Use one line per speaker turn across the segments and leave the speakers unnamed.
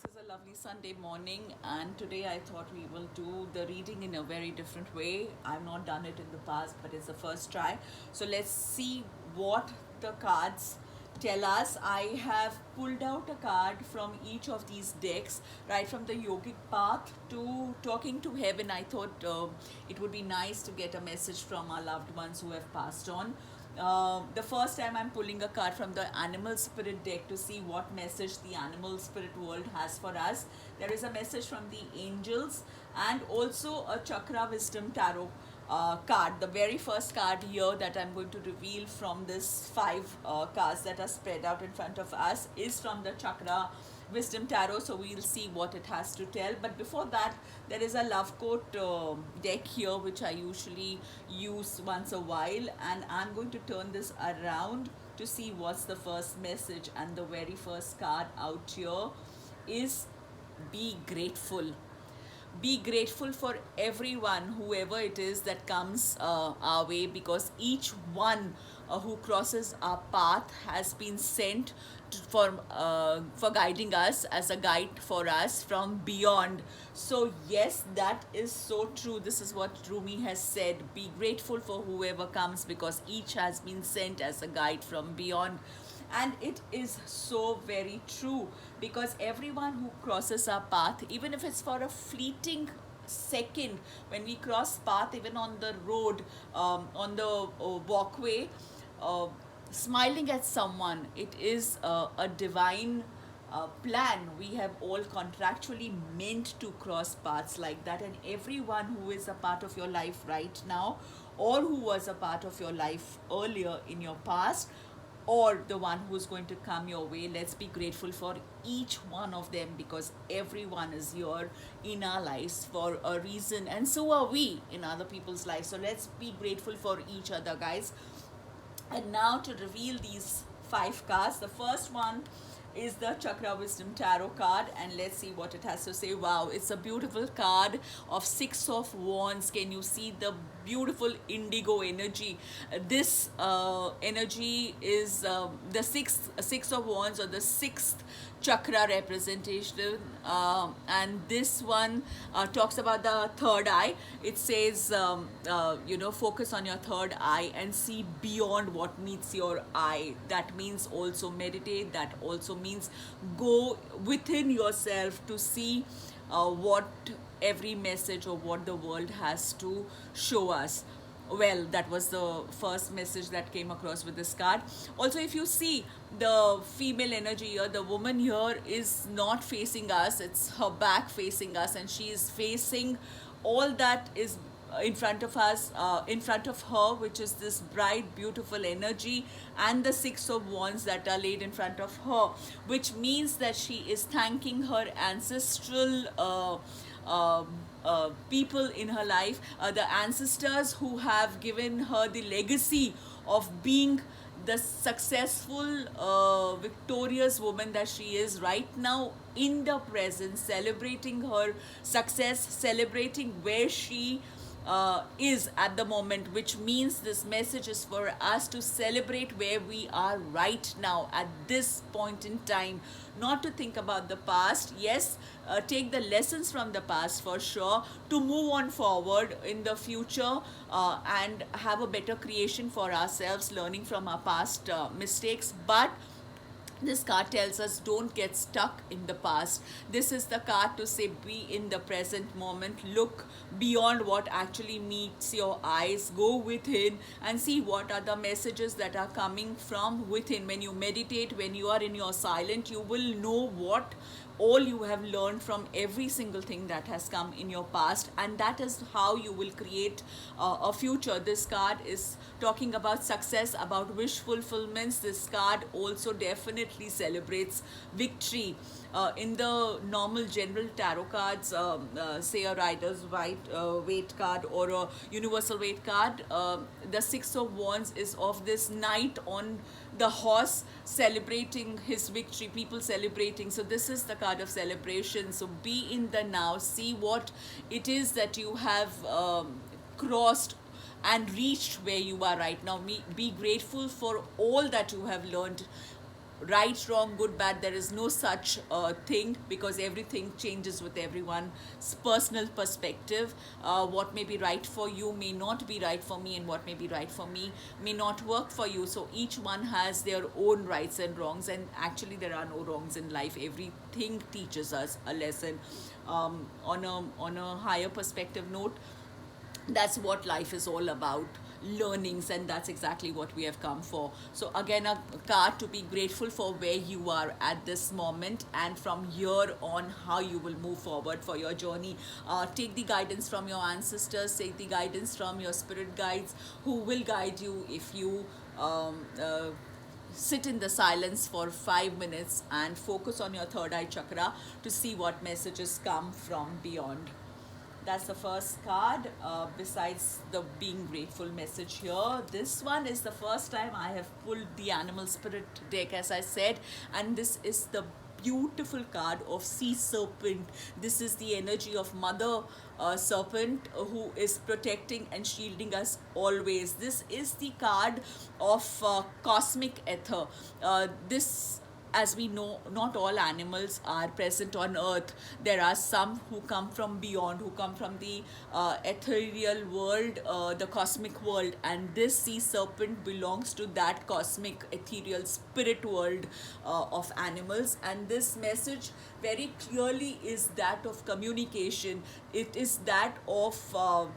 is a lovely Sunday morning, and today I thought we will do the reading in a very different way. I've not done it in the past, but it's the first try. So let's see what the cards tell us. I have pulled out a card from each of these decks, right from the yogic path to talking to heaven. I thought it would be nice to get a message from our loved ones who have passed on. The first time I'm pulling a card from the animal spirit deck to see what message the animal spirit world has for us. There is a message from the angels and also a chakra wisdom tarot card. The very first card here that I'm going to reveal from this five cards that are spread out in front of us is from the chakra wisdom tarot, so we'll see what it has to tell. But before that, there is a love quote deck here which I usually use once a while, and I'm going to turn this around to see what's the first message. And the very first card out here is be grateful. Be grateful for everyone, whoever it is that comes our way, because each one who crosses our path has been sent for guiding us, as a guide for us from beyond. So yes, that is so true. This is what Rumi has said: be grateful for whoever comes, because each has been sent as a guide from beyond. And it is so very true, because everyone who crosses our path, even if it's for a fleeting second, when we cross path, even on the road, on the walkway, uh, smiling at someone, it is a divine plan. We have all contractually meant to cross paths like that, and everyone who is a part of your life right now, or who was a part of your life earlier in your past, or the one who's going to come your way, let's be grateful for each one of them, because everyone is here in our lives for a reason, and so are we in other people's lives. So let's be grateful for each other, guys. And now to reveal these five cards, the first one is the Chakra Wisdom Tarot card, and let's see what it has to say. Wow, it's a beautiful card of Six of Wands. Can you see the beautiful indigo energy? This energy is the six of Wands, or the sixth chakra representation, and this one talks about the third eye. It says focus on your third eye and see beyond what meets your eye. That means also meditate. That also means go within yourself to see what every message or what the world has to show us. Well, that was the first message that came across with this card. Also, if you see the female energy here, the woman here is not facing us, it's her back facing us, and she is facing all that is in front of us, in front of her, which is this bright, beautiful energy, and the Six of Wands that are laid in front of her, which means that she is thanking her ancestral people in her life, the ancestors who have given her the legacy of being the successful, victorious woman that she is right now in the present, celebrating her success, celebrating where she is at the moment, which means this message is for us to celebrate where we are right now at this point in time, not to think about the past. Yes, take the lessons from the past for sure, to move on forward in the future, and have a better creation for ourselves, learning from our past mistakes. But this card tells us don't get stuck in the past. This is the card to say be in the present moment, look beyond what actually meets your eyes, go within and see what are the messages that are coming from within. When you meditate, when you are in your silent, you will know what all you have learned from every single thing that has come in your past, and that is how you will create a future. This card is talking about success, about wish fulfillments. This card also definitely celebrates victory. In the normal general tarot cards, say a rider's weight card or a universal weight card, the Six of Wands is of this knight on the horse celebrating his victory, people celebrating. So this is the card of celebration. So be in the now, see what it is that you have crossed and reached where you are right now. Be grateful for all that you have learned right, wrong, good, bad. There is no such thing, because everything changes with everyone's personal perspective. What may be right for you may not be right for me, and what may be right for me may not work for you. So each one has their own rights and wrongs, and actually there are no wrongs in life. Everything teaches us a lesson. On a higher perspective note, that's what life is all about, learnings, and that's exactly what we have come for. So again, a card to be grateful for where you are at this moment, and from here on how you will move forward for your journey. Take the guidance from your ancestors, take the guidance from your spirit guides, who will guide you if you sit in the silence for 5 minutes and focus on your third eye chakra to see what messages come from beyond. That's the first card. Besides the being grateful message here, this one is the first time I have pulled the animal spirit deck, as I said, and this is the beautiful card of sea serpent. This is the energy of mother serpent, who is protecting and shielding us always. This is the card of cosmic ether. This, as we know, not all animals are present on earth. There are some who come from beyond, who come from the ethereal world, the cosmic world, and this sea serpent belongs to that cosmic ethereal spirit world of animals. And this message very clearly is that of communication. It is that of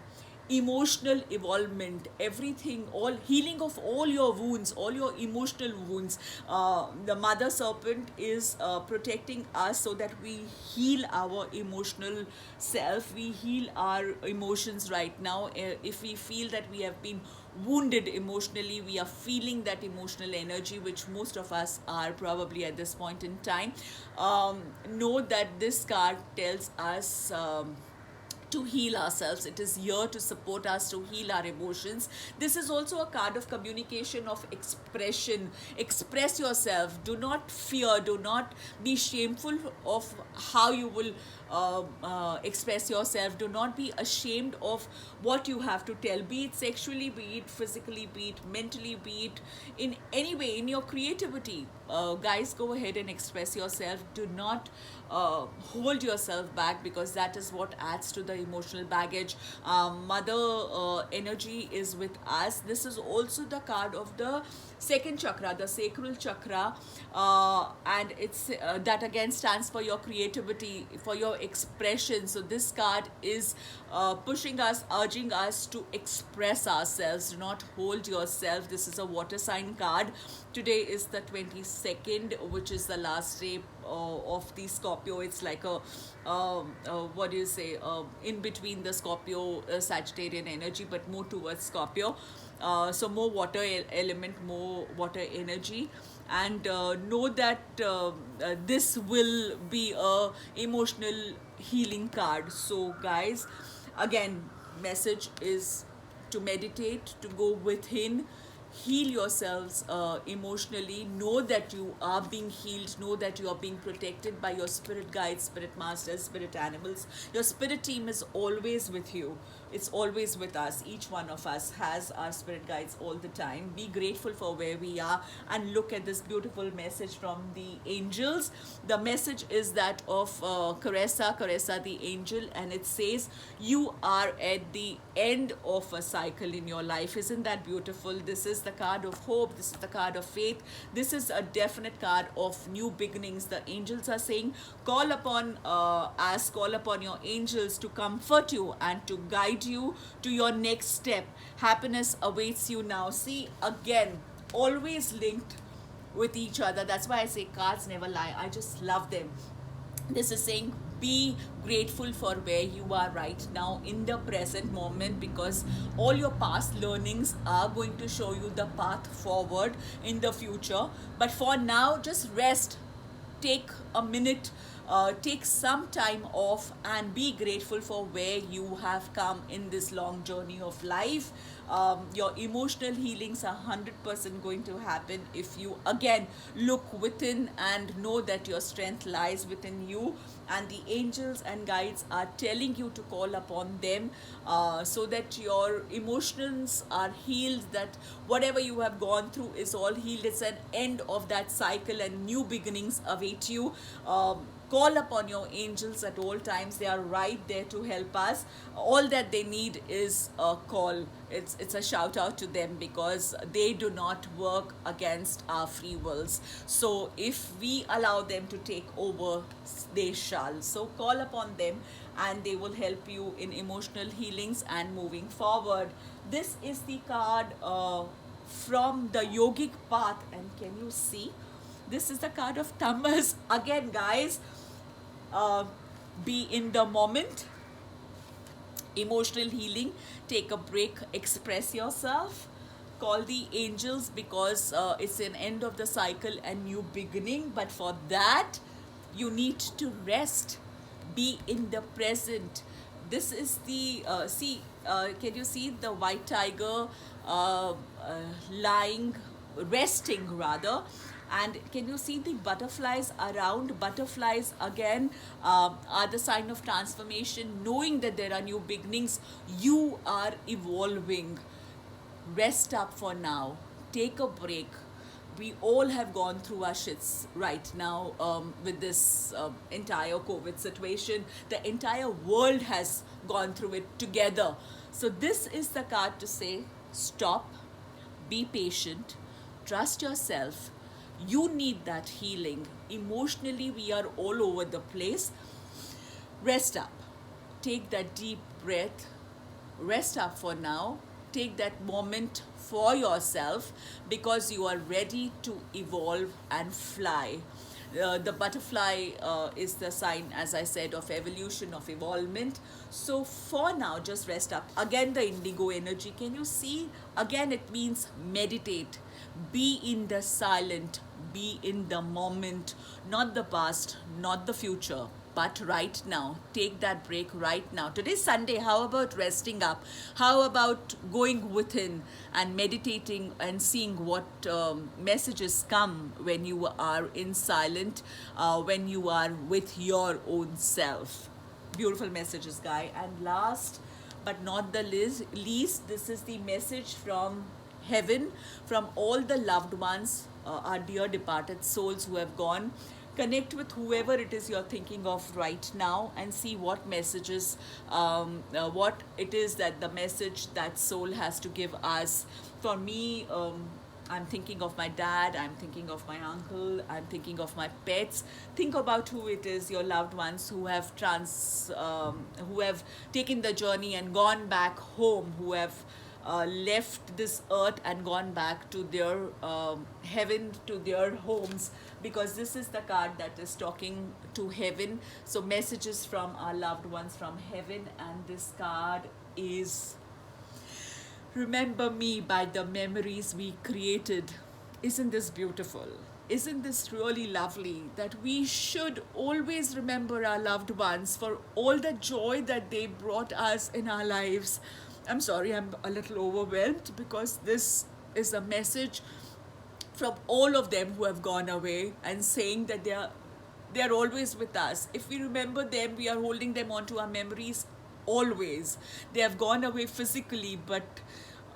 emotional evolvement, everything, all healing of all your wounds, all your emotional wounds. The mother serpent is protecting us so that we heal our emotional self, we heal our emotions right now. If we feel that we have been wounded emotionally, we are feeling that emotional energy, which most of us are probably at this point in time. Know that this card tells us to heal ourselves. It is here to support us to heal our emotions. This is also a card of communication, of expression. Express yourself. Do not fear. Do not be shameful of how you will express yourself. Do not be ashamed of what you have to tell, be it sexually, be it physically, be it mentally, be it in any way, in your creativity. Guys, go ahead and express yourself. Do not hold yourself back, because that is what adds to the emotional baggage. Mother energy is with us. This is also the card of the second chakra, the sacral chakra, and it's that again stands for your creativity, for your expression. So this card is pushing us, urging us to express ourselves. Do not hold yourself. This is a water sign card. Today is the 22nd, which is the last day of the Scorpio. It's like a what do you say, in between the Scorpio Sagittarian energy, but more towards Scorpio. So more water element, more water energy, and know that this will be a emotional healing card. So guys, again, message is to meditate, to go within, heal yourselves emotionally. Know that you are being healed. Know that you are being protected by your spirit guides, spirit masters, spirit animals. Your spirit team is always with you. It's always with us. Each one of us has our spirit guides all the time. Be grateful for where we are, and look at this beautiful message from the angels. The message is that of Caressa the angel, and it says, you are at the end of a cycle in your life. Isn't that beautiful? This is the card of hope. This is the card of faith. This is a definite card of new beginnings. The angels are saying, call upon us, call upon your angels to comfort you and to guide you to your next step. Happiness awaits you now. See, again, always linked with each other. That's why I say cards never lie. I just love them. This is saying, be grateful for where you are right now in the present moment, because all your past learnings are going to show you the path forward in the future. But for now, just rest, take a minute, take some time off, and be grateful for where you have come in this long journey of life. Your emotional healings are 100% going to happen if you again look within and know that your strength lies within you, and the angels and guides are telling you to call upon them, so that your emotions are healed, that whatever you have gone through is all healed. It's an end of that cycle and new beginnings await you. Call upon your angels at all times. They are right there to help us. All that they need is a call. It's a shout out to them, because they do not work against our free wills. So if we allow them to take over, they shall. So call upon them and they will help you in emotional healings and moving forward. This is the card from the yogic path, and can you see, this is the card of Tamas. Again, guys, uh, be in the moment. Emotional healing, take a break, express yourself, call the angels, because it's an end of the cycle and new beginning. But for that, you need to rest, be in the present. This is the can you see the white tiger lying, resting rather, and can you see the butterflies around? Butterflies again are the sign of transformation, knowing that there are new beginnings. You are evolving. Rest up for now, take a break. We all have gone through our shits right now, with this entire COVID situation. The entire world has gone through it together. So this is the card to say stop, be patient, trust yourself. You need that healing. Emotionally, we are all over the place. Rest up. Take that deep breath. Rest up for now. Take that moment for yourself, because you are ready to evolve and fly. The butterfly is the sign, as I said, of evolution, of evolvement. So for now, just rest up. Again, the indigo energy. Can you see? Again, it means meditate. Be in the silent. Be in the moment. Not the past, not the future, but right now. Take that break right now. Today's Sunday. How about resting up? How about going within and meditating and seeing what messages come when you are in silent, when you are with your own self? Beautiful messages, guy. And last but not the least, this is the message from heaven, from all the loved ones, our dear departed souls who have gone. Connect with whoever it is you're thinking of right now and see what messages, what it is that the message that soul has to give us. For me, I'm thinking of my dad, I'm thinking of my uncle, I'm thinking of my pets. Think about who it is, your loved ones who have taken the journey and gone back home, who have left this earth and gone back to their heaven, to their homes, because this is the card that is talking to heaven. So messages from our loved ones from heaven, and this card is remember me by the memories we created. Isn't this beautiful? Isn't this really lovely that we should always remember our loved ones for all the joy that they brought us in our lives? I'm sorry, I'm a little overwhelmed, because this is a message from all of them who have gone away, and saying that they are always with us. If we remember them, we are holding them onto our memories always. They have gone away physically, but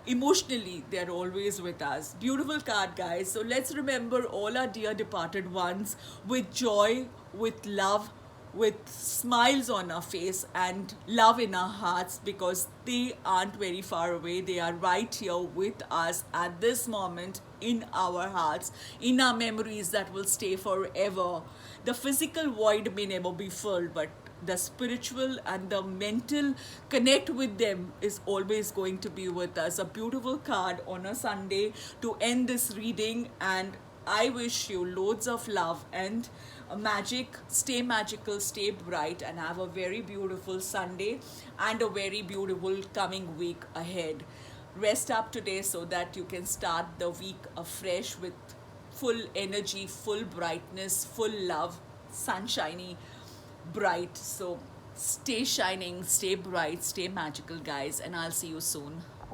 emotionally they are always with us. Beautiful card, guys. So let's remember all our dear departed ones with joy, with love, with smiles on our face and love in our hearts, because they aren't very far away. They are right here with us at this moment, in our hearts, in our memories that will stay forever. The physical void may never be filled, but the spiritual and the mental connect with them is always going to be with us. A beautiful card on a Sunday to end this reading, and I wish you loads of love and magic. Stay magical, stay bright, and have a very beautiful Sunday and a very beautiful coming week ahead. Rest up today so that you can start the week afresh with full energy, full brightness, full love, sunshiny, bright. So stay shining, stay bright, stay magical, guys, and I'll see you soon.